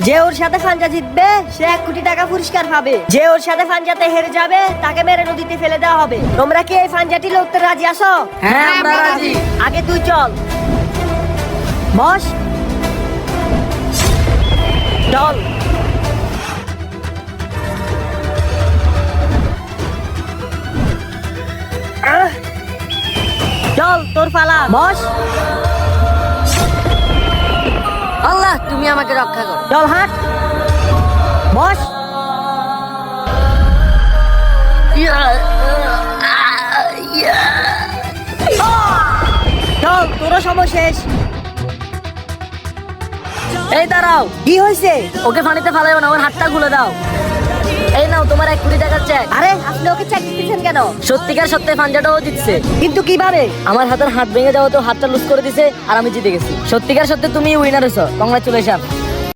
যে ওর সাথে ফাঞ্জা জিতবে সে 1 কোটি টাকা পুরস্কার পাবে, যে ওর সাথে ফাঞ্জাতে হেরে যাবে তাকে মেরে নদীতে ফেলে দেওয়া হবে। তোমরা কি এই ফাঞ্জাটি লড়তে রাজি আছো? হ্যাঁ আমরা রাজি। আগে তুই চল, বস, চল। চল তোর পালা, বস। আল্লাহ তুমি আমাকে রক্ষা করো। চল হাঁট, বস। চল তোরও সময় শেষ। এই দাঁড়াও, কি হয়েছে? ওকে পানিতে ফালাইও না, ওর হাতটা খুলে দাও। এই নাও তোমার 1 কোটি টাকার চেক। আরে আপনি ওকে চেক দিচ্ছেন কেন? সত্যিকার সত্যি ফাঞ্জাটাও জিতছে। কিন্তু কিভাবে? আমার হাতের হাত ভেঙে যাওয়া তো হাতটা লুজ করে দিছে আর আমি জিতে গেছি। সত্যিকার সত্যি তুমি উইনার হয়েছো, কংগ্রাচুলেশন।